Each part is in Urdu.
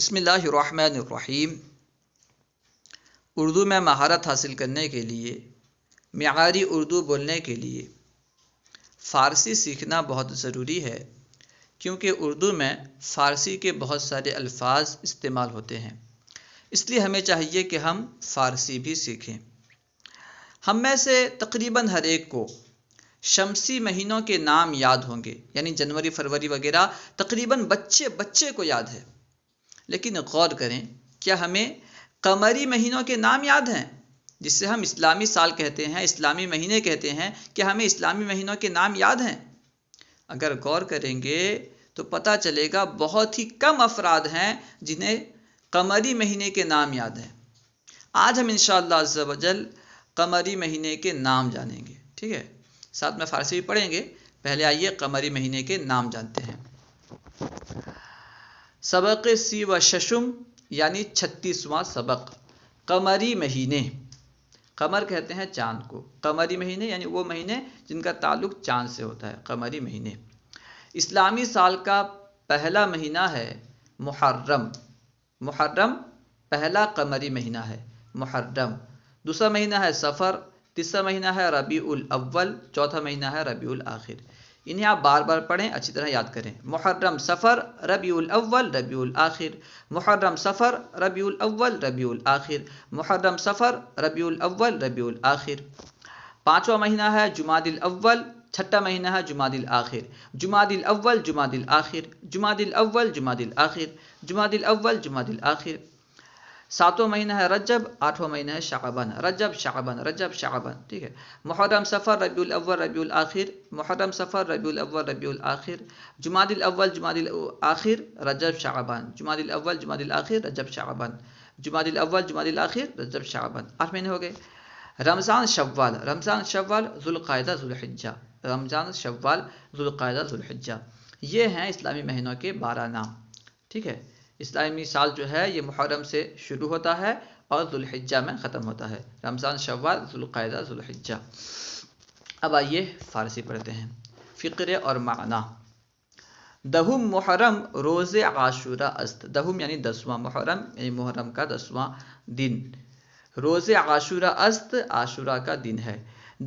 بسم اللہ الرحمن الرحیم۔ اردو میں مہارت حاصل کرنے کے لیے، معیاری اردو بولنے کے لیے فارسی سیکھنا بہت ضروری ہے، کیونکہ اردو میں فارسی کے بہت سارے الفاظ استعمال ہوتے ہیں۔ اس لیے ہمیں چاہیے کہ ہم فارسی بھی سیکھیں۔ ہم میں سے تقریباً ہر ایک کو شمسی مہینوں کے نام یاد ہوں گے، یعنی جنوری، فروری وغیرہ تقریباً بچے کو یاد ہے۔ لیکن غور کریں، کیا ہمیں قمری مہینوں کے نام یاد ہیں، جس سے ہم اسلامی سال کہتے ہیں، اسلامی مہینے کہتے ہیں؟ کیا ہمیں اسلامی مہینوں کے نام یاد ہیں؟ اگر غور کریں گے تو پتہ چلے گا بہت ہی کم افراد ہیں جنہیں قمری مہینے کے نام یاد ہیں۔ آج ہم انشاءاللہ عز و جل قمری مہینے کے نام جانیں گے، ٹھیک ہے؟ ساتھ میں فارسی بھی پڑھیں گے۔ پہلے آئیے قمری مہینے کے نام جانتے ہیں۔ سبق سی و ششم یعنی 36واں سبق۔ قمری مہینے، قمر کہتے ہیں چاند کو، قمری مہینے یعنی وہ مہینے جن کا تعلق چاند سے ہوتا ہے، قمری مہینے۔ اسلامی سال کا پہلا مہینہ ہے محرم۔ محرم پہلا قمری مہینہ ہے، محرم۔ دوسرا مہینہ ہے صفر، تیسرا مہینہ ہے ربیع الاول، چوتھا مہینہ ہے ربیع الاخر۔ انہیں آپ بار بار پڑھیں، اچھی طرح یاد کریں۔ محرم، صفر، ربیع الاول، ربیع الاخر۔ محرم، صفر، ربیع الاول، ربیع الاخر۔ محرم، صفر، ربیع الاول، ربیع الاخر۔ پانچواں مہینہ ہے جمادی الاول، چھٹا مہینہ ہے جمادی الاخر۔ جمادی الاول، جمادی الاخر۔ جمادی الاول، جمادی الاخر۔ جمادی الاول، جمادی الاخر۔ ساتواں مہینہ ہے رجب، آٹھواں مہینہ ہے شعبان۔ رجب، شعبان، رجب، شعبان، ٹھیک ہے۔ محرم، صفر، ربیع الاول، ربیع الاخر۔ محرم، صفر، ربیع الاول، ربیع الاخر۔ جمادی الاول، جمادی الاخر، رجب، شعبان۔ جمادی الاول، جمادی الاخر، رجب، شعبان۔ جمادی الاول، جمادی الاخر، رجب، شعبان۔ 8 مہینے ہو گئے۔ رمضان، شوال۔ رمضان، شوال، ذوالقعدہ، ذوالحجہ۔ رمضان، شوال، ذوالقعدہ، ذوالحجہ۔ یہ ہیں اسلامی مہینوں کے 12 نام، ٹھیک ہے۔ اسلامی سال جو ہے یہ محرم سے شروع ہوتا ہے اور ذوالحجہ میں ختم ہوتا ہے۔ رمضان، شوال، ذوالقعدہ، ذوالحجہ۔ اب آئیے فارسی پڑھتے ہیں۔ فقرے اور معنی۔ دہم محرم روز عاشورہ است۔ دہم یعنی 10واں، محرم یعنی محرم کا 10واں دن۔ روز عاشورہ است، عاشورہ کا دن ہے۔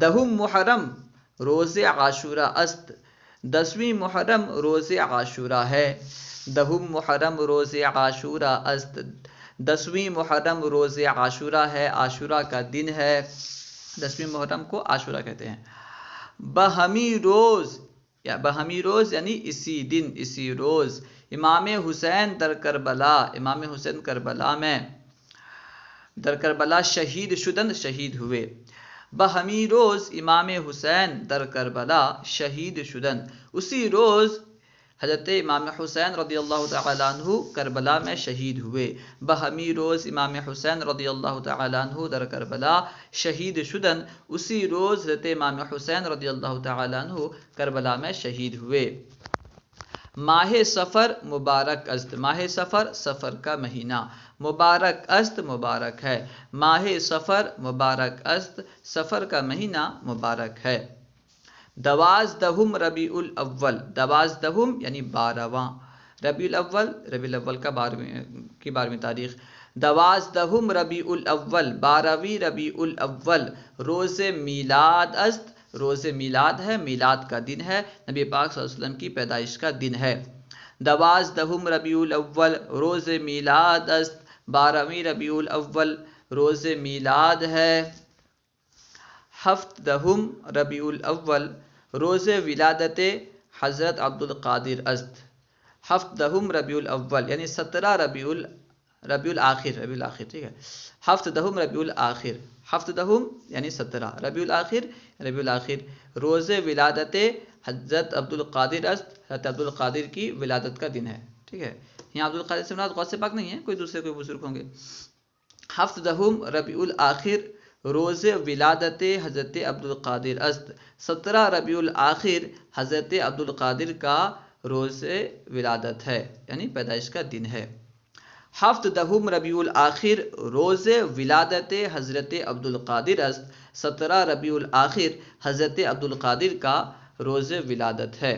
دہم محرم روز عاشورہ است، 10ویں محرم روز عاشورہ ہے۔ دہم محرم روز عاشورہ است، 10ویں محرم روز عاشورہ ہے، عاشورہ کا دن ہے۔ 10ویں محرم کو عاشورہ کہتے ہیں۔ بہمی روز یا بہمی روز یعنی اسی دن، اسی روز۔ امام حسین در کربلا، امام حسین کربلا میں، در کربلا شہید شدند، شہید ہوئے۔ بہمی روز امام حسین در کربلا شہید شدند، اسی روز حضرت امام حسین رضی اللہ تعالیٰ عنہ کربلا میں شہید ہوئے۔ بہمی روز امام حسین رضی اللہ تعالیٰ عنہ در کربلا شہید شدند، اسی روز حضرت امام حسین رضی اللہ تعالیٰ عنہ کربلا میں شہید ہوئے۔ ماہ صفر مبارک است۔ ماہ صفر، صفر کا مہینہ۔ مبارک است، مبارک ہے۔ ماہ صفر مبارک است، صفر کا مہینہ مبارک ہے۔ دوازدہم ربیع الاول۔ دوازدہم یعنی 12واں۔ ربیع الاول، ربیع الاول کا 12ویں تاریخ۔ دوازدہم ربیع الاول، 12ویں ربیع الاول، روز میلاد است، روز میلاد ہے، میلاد کا دن ہے، نبی پاک صلی اللہ علیہ وسلم کی پیدائش کا دن ہے۔ دوازدہم ربیع الاول روز میلاد است، 12ویں ربیع الاول روز میلاد ہے۔ ہفتدہم ربیع الاول روز ولادت حضرت عبدالقادر است۔ ہفتدہم ربیع الاول یعنی 17 ربیع الاخر، ربیع الاخر، ٹھیک ہے۔ ہفتدہم ربیع الاخر، ہفتدہم یعنی 17، ربیع الاخر، ربیع الاخر، روز ولادت حضرت عبدالقادر است، حضرت عبدالقادر کی ولادت کا دن ہے، ٹھیک ہے۔ یہاں عبدالقادر سے مراد غوث پاک نہیں ہے، کوئی دوسرے کوئی بزرگ ہوں گے۔ ہفتدہم ربیع الاخر روز ولادت حضرت عبدالقادر است، 17 ربیع الاخر حضرت عبدالقادر کا روز ولادت ہے، یعنی پیدائش کا دن ہے۔ ہفتدہم ربیع الاخر روز ولادت حضرت عبدالقادر است، 17 ربیع الاخر حضرت عبدالقادر کا روز ولادت ہے۔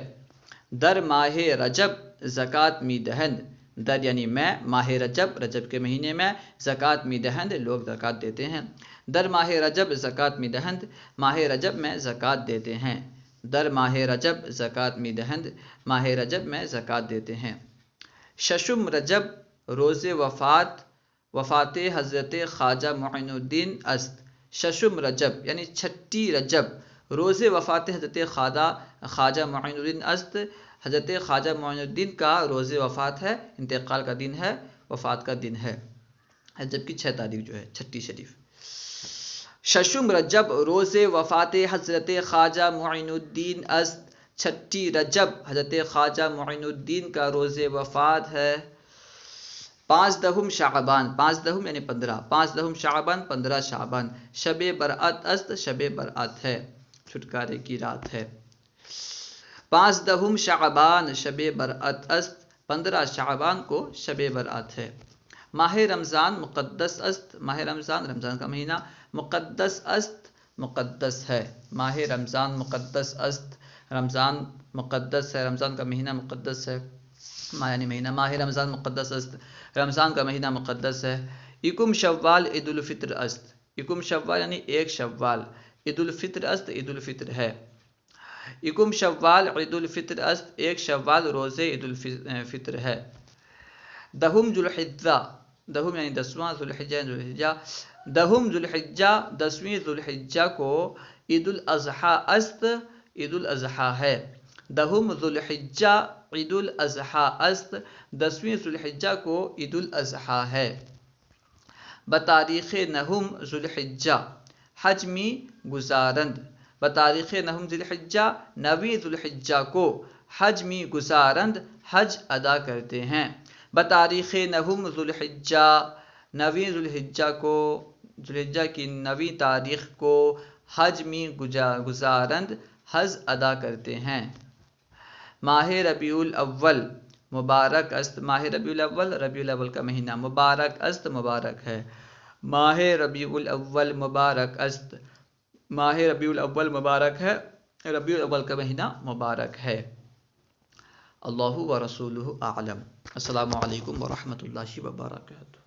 در ماہ رجب زکوٰۃ می دہند، در یعنی میں، ماہ رجب رجب کے مہینے میں، زکوٰۃ می دہند لوگ زکوٰۃ دیتے ہیں، در ماہ رجب زکوٰۃ می دہند ماہ رجب میں زکوٰۃ دیتے ہیں، در ماہ رجب زکوٰۃ می دہند ماہ رجب میں زکوٰۃ دیتے ہیں۔ ششم رجب روز وفات حضرت خواجہ معین الدین است، ششم رجب یعنی چھٹی رجب روز وفات حضرت خواجہ معین الدین است، حضرت خواجہ معین الدین کا روز وفات ہے، انتقال کا دن ہے، وفات کا دن ہے، جبکہ 6 تاریخ جو ہے چھٹی شریف۔ ششم رجب روز وفات حضرت خواجہ معین الدین است، چھٹی رجب حضرت خواجہ معین الدین کا روز وفات ہے۔ 5 دہم شعبان، 5 دہم یعنی 15، 5 دہم شعبان 15 شعبان، شب برأت است، شب برأت ہے، چھٹکارے کی رات ہے۔ 5 دہم شعبان شب برأت است، 15 شعبان کو شب برأت ہے۔ ماہ رمضان مقدس است، ماہ رمضان رمضان کا مہینہ مقدس است، مقدس ہے، ماہ رمضان مقدس است، رمضان مقدس ہے، رمضان کا مہینہ مقدس ہے، یعنی مہینہ ماہ رمضان مقدس است، رمضان کا مہینہ مقدس ہے۔ یکم شوال عید الفطر است، یکم شوال یعنی 1 شوال، عید الفطر است، عید الفطر ہے، یکم شوال عید الفطر است، 1 شوال روزے عید الفطر ہے۔ دہم ذوالحجہ، دہم یعنی 10واں، ذوالحجہ ذو الحجہ، دہم ذوالحجہ 10ویں ذوالحجہ کو عید الاضحیٰ است، عید الاضحیٰ ہے، دہم ذوالحجہ عید الاضحیٰ است، 10ویں ذوالحجہ کو عید الاضحیٰ ہے۔ بتاریخ نہم ذوالحجہ حج می گزارند، بتاریخ نہم ذوالحجہ 9ویں ذوالحجہ کو حج می گزارند حج ادا کرتے ہیں، بتاریخ نہم ذوالحجہ 9ویں ذوالحجہ کو، ذوالحجہ کی 9ویں تاریخ کو حج می گزارند حج ادا کرتے ہیں۔ ماہ ربیع الاول مبارک است، ماہ ربیع الاول ربیع الاول کا مہینہ مبارک است، مبارک ہے، ماہ ربیع الاول مبارک است، ماہ ربیع الاول مبارک ہے، ربیع الاول کا مہینہ مبارک ہے۔ اللہ و رسولہ اعلم۔ السلام علیکم ورحمۃ اللہ وبرکاتہ۔